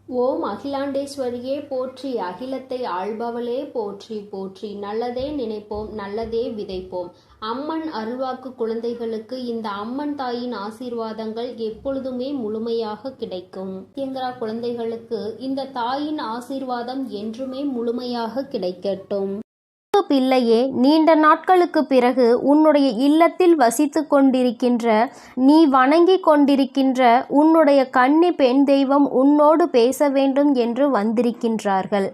ஓம் அகிலாண்டேஸ்வரியே போற்றி, அகிலத்தை ஆள்பவளே போற்றி போற்றி. நல்லதே நினைப்போம், நல்லதே விதைப்போம். அம்மன் அருள்வாக்கு குழந்தைகளுக்கு இந்த அம்மன் தாயின் ஆசீர்வாதங்கள் எப்பொழுதுமே முழுமையாக கிடைக்கும். சத்யங்கிரா குழந்தைகளுக்கு இந்த தாயின் ஆசீர்வாதம் என்றுமே முழுமையாக கிடைக்கட்டும். பிள்ளையே, நீண்ட நாட்களுக்கு பிறகு உன்னுடைய இல்லத்தில் வசித்து கொண்டிருக்கின்ற, நீ வணங்கி கொண்டிருக்கின்ற உன்னுடைய கன்னி பெண் தெய்வம் உன்னோடு பேச வேண்டும் என்று வந்திருக்கின்றார்கள்.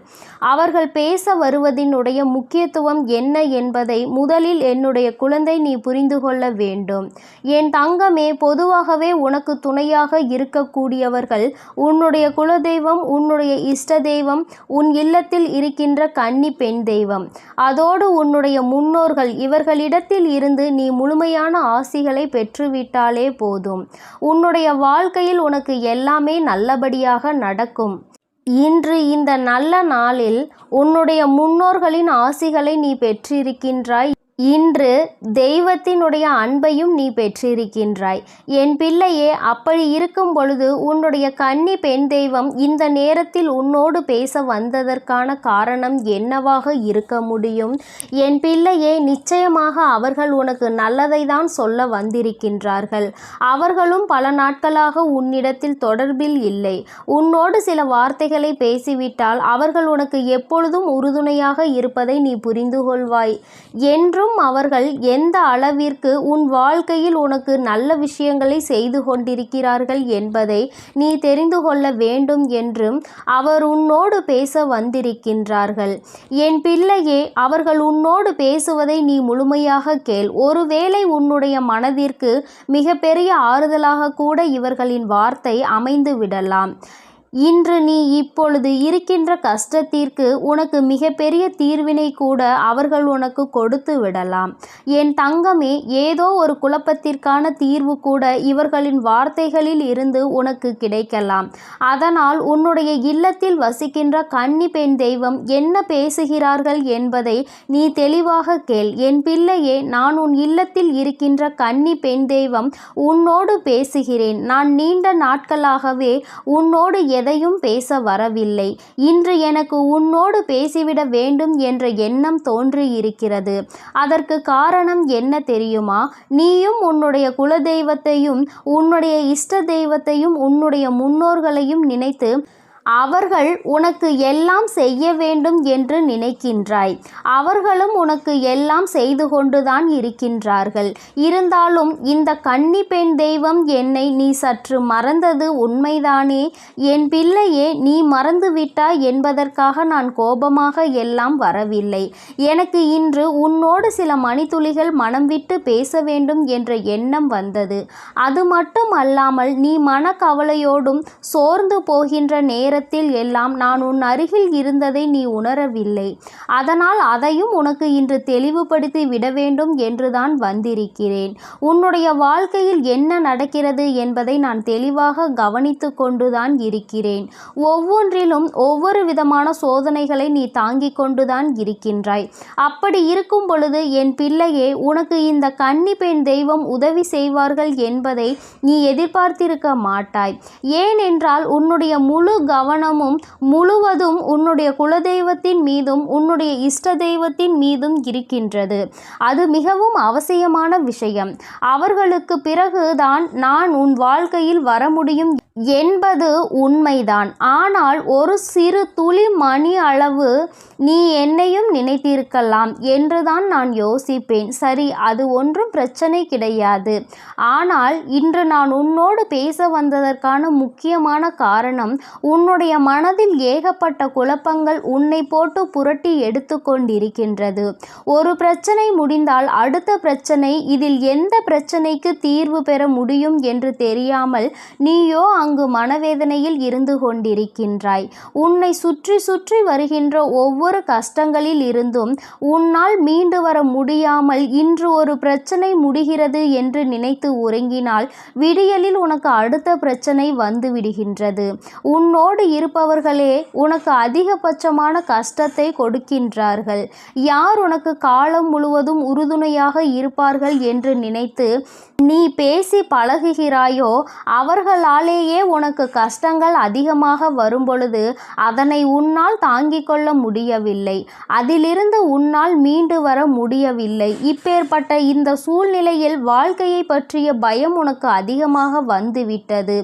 அவர்கள் பேச வருவதினுடைய முக்கியத்துவம் என்ன என்பதை முதலில் என்னுடைய குழந்தை நீ புரிந்து கொள்ள வேண்டும். என் தங்கமே, பொதுவாகவே உனக்கு துணையாக இருக்கக்கூடியவர்கள் உன்னுடைய குலதெய்வம், உன்னுடைய இஷ்ட தெய்வம், உன் இல்லத்தில் இருக்கின்ற கன்னி பெண் தெய்வம், அதோடு உன்னுடைய முன்னோர்கள். இவர்களிடத்தில் இருந்து நீ முழுமையான ஆசிகளை பெற்றுவிட்டாலே போதும். உன்னுடைய வாழ்க்கையில் உனக்கு எல்லாமே நல்லபடியாக நடக்கும். இன்று இந்த நல்ல நாளில் உன்னுடைய முன்னோர்களின் ஆசிகளை நீ பெற்றிருக்கின்றாய். இன்று தெய்வத்தினுடைய அன்பையும் நீ பெற்றிருக்கின்றாய். என் பிள்ளையே, அப்படி இருக்கும் பொழுது உன்னுடைய கன்னி பெண் தெய்வம் இந்த நேரத்தில் உன்னோடு பேச வந்ததற்கான காரணம் என்னவாக இருக்க முடியும்? என் பிள்ளையே, நிச்சயமாக அவர்கள் உனக்கு நல்லதை தான் சொல்ல வந்திருக்கின்றார்கள். அவர்களும் பல நாட்களாக உன்னிடத்தில் தொடர்பில் இல்லை. உன்னோடு சில வார்த்தைகளை பேசிவிட்டால் அவர்கள் உனக்கு எப்பொழுதும் உறுதுணையாக இருப்பதை நீ புரிந்து கொள்வாய். என்றும் அவர்கள் எந்த அளவிற்கு உன் வாழ்க்கையில் உனக்கு நல்ல விஷயங்களை செய்து கொண்டிருக்கிறார்கள் என்பதை நீ தெரிந்து கொள்ள வேண்டும் என்றும் அவர் உன்னோடு பேச வந்திருக்கின்றார்கள். என் பிள்ளையே, அவர்கள் உன்னோடு பேசுவதை நீ முழுமையாக கேள். ஒருவேளை உன்னுடைய மனதிற்கு மிகப்பெரிய ஆறுதலாக கூட இவர்களின் வார்த்தை அமைந்து விடலாம். இன்று நீ இப்பொழுது இருக்கின்ற கஷ்டத்திற்கு உனக்கு மிகப்பெரிய தீர்வினை கூட அவர்கள் உனக்கு கொடுத்து விடலாம். என் தங்கமே, ஏதோ ஒரு குழப்பத்திற்கான தீர்வு கூட இவர்களின் வார்த்தைகளில் இருந்து உனக்கு கிடைக்கலாம். அதனால் உன்னுடைய இல்லத்தில் வசிக்கின்ற கன்னி பெண் தெய்வம் என்ன பேசுகிறார்கள் என்பதை நீ தெளிவாக கேள். என் பிள்ளையே, நான் உன் இல்லத்தில் இருக்கின்ற கன்னி பெண் தெய்வம் உன்னோடு பேசுகிறேன். நான் நீண்ட நாட்களாகவே உன்னோடு எதையும் பேச வரவில்லை. இன்று எனக்கு உன்னோடு பேசிவிட வேண்டும் என்ற எண்ணம் தோன்றியிருக்கிறது. அதற்கு காரணம் என்ன தெரியுமா? நீயும் உன்னுடைய குலதெய்வத்தையும், உன்னுடைய இஷ்ட தெய்வத்தையும், உன்னுடைய முன்னோர்களையும் நினைத்து அவர்கள் உனக்கு எல்லாம் செய்ய வேண்டும் என்று நினைக்கின்றாய். அவர்களும் உனக்கு எல்லாம் செய்து கொண்டுதான் இருக்கின்றார்கள். இருந்தாலும் இந்த கன்னி பெண் தெய்வம் என்னை நீ சற்று மறந்தது உண்மைதானே? என் பிள்ளையே, நீ மறந்துவிட்டாய் என்பதற்காக நான் கோபமாக எல்லாம் வரவில்லை. எனக்கு இன்று உன்னோடு சில மணித்துளிகள் மனம் விட்டு பேச வேண்டும் என்ற எண்ணம் வந்தது. அது மட்டும் அல்லாமல் நீ மனக்கவலையோடும் சோர்ந்து போகின்ற நேரத்தில் எல்லாம் நான் உன் அருகில் இருந்ததை நீ உணரவில்லை. அதனால் அதையும் உனக்கு இன்று தெளிவுபடுத்தி விட வேண்டும் என்றுதான் வந்திருக்கிறேன். உன்னுடைய வாழ்க்கையில் என்ன நடக்கிறது என்பதை நான் தெளிவாக கவனித்து கொண்டுதான் இருக்கிறேன். ஒவ்வொன்றிலும் ஒவ்வொரு விதமான சோதனைகளை நீ தாங்கிக் கொண்டுதான் இருக்கின்றாய். அப்படி இருக்கும் பொழுது என் பிள்ளையே, உனக்கு இந்த கன்னி பெண் தெய்வம் உதவி செய்வார்கள் என்பதை நீ எதிர்பார்த்திருக்க மாட்டாய். ஏனென்றால் உன்னுடைய முழு கவனமும் முழுவதும் உன்னுடைய குலதெய்வத்தின் மீதும் உன்னுடைய இஷ்ட தெய்வத்தின் மீதும் இருக்கின்றது. அது மிகவும் அவசியமான விஷயம். அவர்களுக்கு பிறகுதான் நான் உன் வாழ்க்கையில் வர முடியும் என்பது உண்மைதான். ஆனால் ஒரு சிறு துளி மணி அளவு நீ என்னையும் நினைத்திருக்கலாம் என்றுதான் நான் யோசிப்பேன். சரி, அது ஒன்றும் பிரச்சனை கிடையாது. ஆனால் இன்று நான் உன்னோடு பேச வந்ததற்கான முக்கியமான காரணம், உன்னுடைய மனதில் ஏகப்பட்ட குழப்பங்கள் உன்னை போட்டு புரட்டி எடுத்து கொண்டிருக்கின்றது. ஒரு பிரச்சனை முடிந்தால் அடுத்த பிரச்சனை, இதில் எந்த பிரச்சனைக்கு தீர்வு பெற முடியும் என்று தெரியாமல் நீயோ அங்கு மனவேதனையில் இருந்து கொண்டிருக்கின்றாய். உன்னை சுற்றி சுற்றி வருகின்ற ஒவ்வொரு கஷ்டங்களில் இருந்தும் உன்னால் மீண்டு வர முடியாமல் இன்று ஒரு பிரச்சனை முடிகிறது என்று நினைத்து உறங்கினால் விடியலில் உனக்கு அடுத்த பிரச்சனை வந்து விடுகின்றது. உன்னோடு இருப்பவர்களே உனக்கு அதிகபட்சமான கஷ்டத்தை கொடுக்கின்றார்கள். யார் உனக்கு காலம் முழுவதும் உறுதுணையாக இருப்பார்கள் என்று நினைத்து நீ பேசி பழகுகிறாயோ அவர்களாலேயே உனக்கு கஷ்டங்கள் அதிகமாக வரும்பொழுது அதனை உன்னால் தாங்கிக் கொள்ள முடியவில்லை, அதிலிருந்து உன்னால் மீண்டு வர முடியவில்லை. இப்பேற்பட்ட இந்த சூழ்நிலையில் வாழ்க்கையை பற்றிய பயம் உனக்கு அதிகமாக வந்துவிட்டது.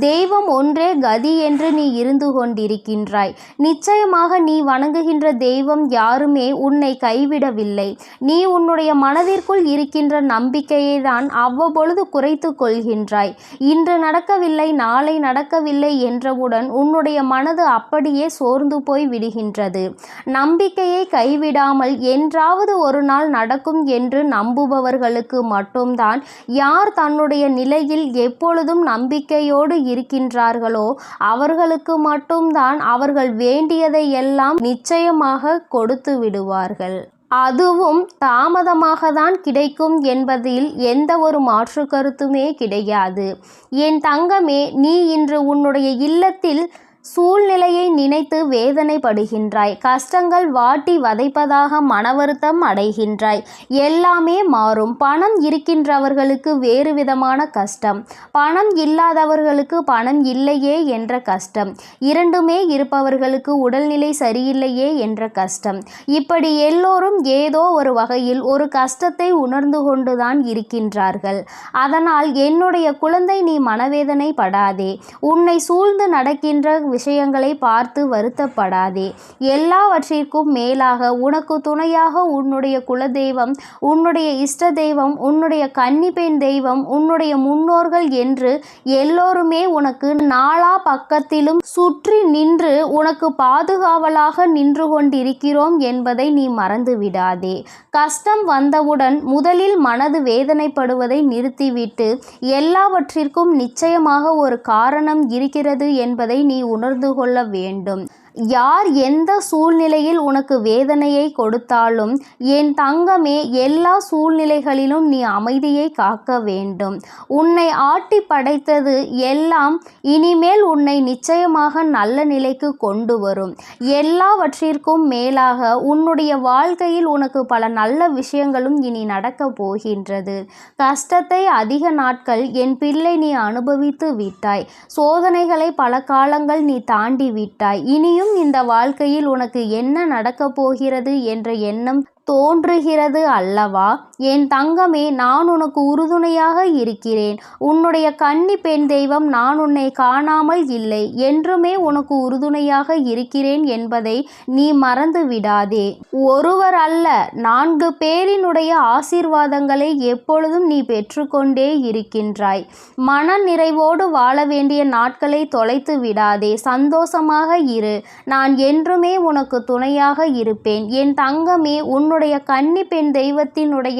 தெய்வம் ஒன்றே கதி என்று நீ இருந்து கொண்டிருக்கின்றாய். நிச்சயமாக நீ வணங்குகின்ற தெய்வம் யாருமே உன்னை கைவிடவில்லை. நீ உன்னுடைய மனதிற்குள் இருக்கின்ற நம்பிக்கையை தான் அவ்வப்பொழுது குறைத்து கொள்கின்றாய். இன்று நடக்கவில்லை, நாளை நடக்கவில்லை என்றவுடன் உன்னுடைய மனது அப்படியே சோர்ந்து போய் விடுகின்றது. நம்பிக்கையை கைவிடாமல் என்றாவது ஒரு நாள் நடக்கும் என்று நம்புபவர்களுக்கு மட்டும்தான், யார் தன்னுடைய நிலையில் எப்பொழுதும் நம்பிக்கையோடு இருக்கின்றார்களோ அவர்களுக்கு மட்டும்தான் அவர்கள் வேண்டியதை எல்லாம் நிச்சயமாக கொடுத்து விடுவார்கள். அதுவும் தாமதமாக தான் கிடைக்கும் என்பதில் எந்த ஒரு மாற்று கருத்துமே கிடையாது. என் தங்கமே, நீ இன்று உன்னுடைய இல்லத்தில் சூழ்நிலையை நினைத்து வேதனைப்படுகின்றாய். கஷ்டங்கள் வாட்டி வதைப்பதாக மன வருத்தம் அடைகின்றாய். எல்லாமே மாறும். பணம் இருக்கின்றவர்களுக்கு வேறு விதமான கஷ்டம், பணம் இல்லாதவர்களுக்கு பணம் இல்லையே என்ற கஷ்டம், இரண்டுமே இருப்பவர்களுக்கு உடல்நிலை சரியில்லையே என்ற கஷ்டம். இப்படி எல்லோரும் ஏதோ ஒரு வகையில் ஒரு கஷ்டத்தை உணர்ந்து கொண்டுதான் இருக்கின்றார்கள். அதனால் என்னுடைய குழந்தை, நீ மனவேதனை படாதே. உன்னை சூழ்ந்து நடக்கின்ற விஷயங்களை பார்த்து வருத்தப்படாதே. எல்லாவற்றிற்கும் மேலாக உனக்கு துணையாக உன்னுடைய குலதெய்வம், உன்னுடைய இஷ்ட தெய்வம், உன்னுடைய கன்னிப்பெண் தெய்வம், உன்னுடைய முன்னோர்கள் என்று எல்லோருமே உனக்கு நாலா பக்கத்திலும் சுற்றி நின்று உனக்கு பாதுகாவலாக நின்று கொண்டிருக்கிறோம் என்பதை நீ மறந்து விடாதே. கஷ்டம் வந்தவுடன் முதலில் மனது வேதனைப்படுவதை நிறுத்திவிட்டு எல்லாவற்றிற்கும் நிச்சயமாக ஒரு காரணம் இருக்கிறது என்பதை நீ உணர்ந்து கொள்ள வேண்டும். யார் எந்த சூழ்நிலையில் உனக்கு வேதனையை கொடுத்தாலும் என் தங்கமே, எல்லா சூழ்நிலைகளிலும் நீ அமைதியை காக்க வேண்டும். உன்னை ஆட்டி படைத்தது எல்லாம் இனிமேல் உன்னை நிச்சயமாக நல்ல நிலைக்கு கொண்டு வரும். எல்லாவற்றிற்கும் மேலாக உன்னுடைய வாழ்க்கையில் உனக்கு பல நல்ல விஷயங்களும் இனி நடக்கப் போகின்றது. கஷ்டத்தை அதிக நாட்கள் என் பிள்ளை நீ அனுபவித்து விட்டாய். சோதனைகளை பல காலங்கள் நீ தாண்டி விட்டாய். இனியும் இந்த வாழ்க்கையில் உனக்கு என்ன நடக்கப் போகிறது என்ற எண்ணம் தோன்றுகிறது அல்லவா? என் தங்கமே, நான் உனக்கு உறுதுணையாக இருக்கிறேன். உன்னுடைய கன்னி பெண் தெய்வம் நான் உன்னை காணாமல் இல்லை, என்றுமே உனக்கு உறுதுணையாக இருக்கிறேன் என்பதை நீ மறந்து விடாதே. ஒருவர் அல்ல, 4 பேரினுடைய ஆசீர்வாதங்களை எப்பொழுதும் நீ பெற்றுக்கொண்டே இருக்கின்றாய். மன நிறைவோடு வாழ வேண்டிய நாட்களை தொலைத்து விடாதே. சந்தோஷமாக இரு. நான் என்றுமே உனக்கு துணையாக இருப்பேன். என் தங்கமே, உன்னுடைய கன்னி பெண் தெய்வத்தினுடைய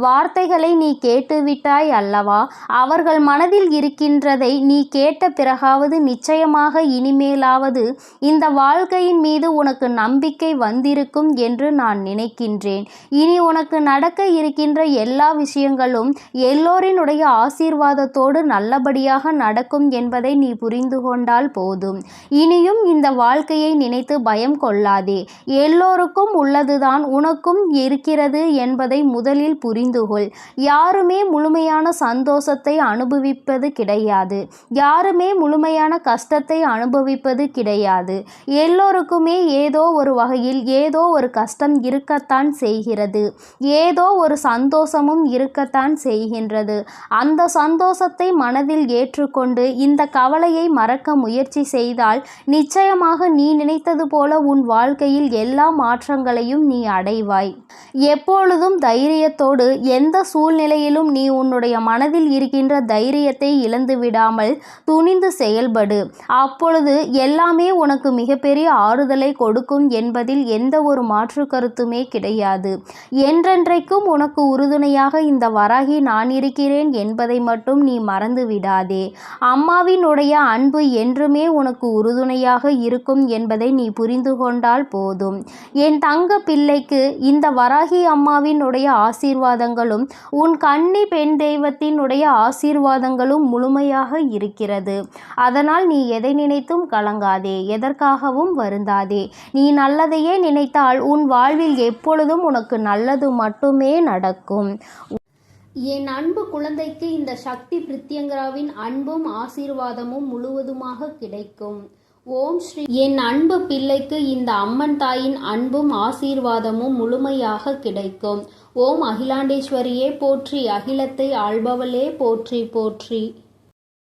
வார்த்தைகளை நீ கேட்டுவிட்டாய் அல்லவா? அவர்கள் மனதில் இருக்கின்றதை நீ கேட்ட பிறகாவது நிச்சயமாக இனிமேலாவது இந்த வாழ்க்கையின் மீது உனக்கு நம்பிக்கை வந்திருக்கும் என்று நான் நினைக்கின்றேன். இனி உனக்கு நடக்க இருக்கின்ற எல்லா விஷயங்களும் எல்லோரினுடைய ஆசீர்வாதத்தோடு நல்லபடியாக நடக்கும் என்பதை நீ புரிந்து கொண்டால் போதும். இனியும் இந்த வாழ்க்கையை நினைத்து பயம் கொள்ளாதே. எல்லோருக்கும் உள்ளதுதான் உனக்கும் இருக்கிறது என்பதை முதலில் புரிந்துகொள். யாருமே முழுமையான சந்தோஷத்தை அனுபவிப்பது கிடையாது. யாருமே முழுமையான கஷ்டத்தை அனுபவிப்பது கிடையாது. எல்லோருக்குமே ஏதோ ஒரு வகையில் ஏதோ ஒரு கஷ்டம் இருக்கத்தான் செய்கிறது. ஏதோ ஒரு சந்தோஷமும் இருக்கத்தான் செய்கின்றது. அந்த சந்தோஷத்தை மனதில் ஏற்றுக்கொண்டு இந்த கவலையை மறக்க முயற்சி செய்தால் நிச்சயமாக நீ நினைத்தது போல உன் வாழ்க்கையில் எல்லா மாற்றங்களையும் நீ அடைவாய். எப்பொழுதும் தைரியத்தோடு, எந்த சூழ்நிலையிலும் நீ உன்னுடைய மனதில் இருக்கின்ற தைரியத்தை இழந்து விடாமல் துணிந்து செயல்படு. அப்பொழுது எல்லாமே உனக்கு மிகப்பெரிய ஆறுதலை கொடுக்கும் என்பதில் எந்த ஒரு மாற்று கருத்துமே கிடையாது. என்றென்றைக்கும் உனக்கு உறுதுணையாக இந்த வராகி நான் இருக்கிறேன் என்பதை மட்டும் நீ மறந்து விடாதே. அம்மாவினுடைய அன்பு என்றுமே உனக்கு உறுதுணையாக இருக்கும் என்பதை நீ புரிந்து கொண்டால் போதும். என் தங்க பிள்ளைக்கு இந்த வராகி அம்மாவினுடைய ஆசீர்வாதங்களும் உன் கன்னி பெண் தெய்வத்தினுடைய ஆசீர்வாதங்களும் முழுமையாக இருக்கிறது. அதனால் நீ எதை நினைத்தும் கலங்காதே, எதற்காகவும் வருந்தாதே. நீ நல்லதையே நினைத்தால் உன் வாழ்வில் எப்பொழுதும் உனக்கு நல்லது மட்டுமே நடக்கும். என் அன்பு குழந்தைக்கு இந்த சக்தி பிரித்யங்கராவின் அன்பும் ஆசீர்வாதமும் முழுவதுமாக கிடைக்கும். ஓம் ஸ்ரீ. என் அன்பு பிள்ளைக்கு இந்த அம்மன் தாயின் அன்பும் ஆசீர்வாதமும் முழுமையாக கிடைக்கும். ஓம் அகிலாண்டேஸ்வரியே போற்றி, அகிலத்தை ஆள்பவளே போற்றி போற்றி.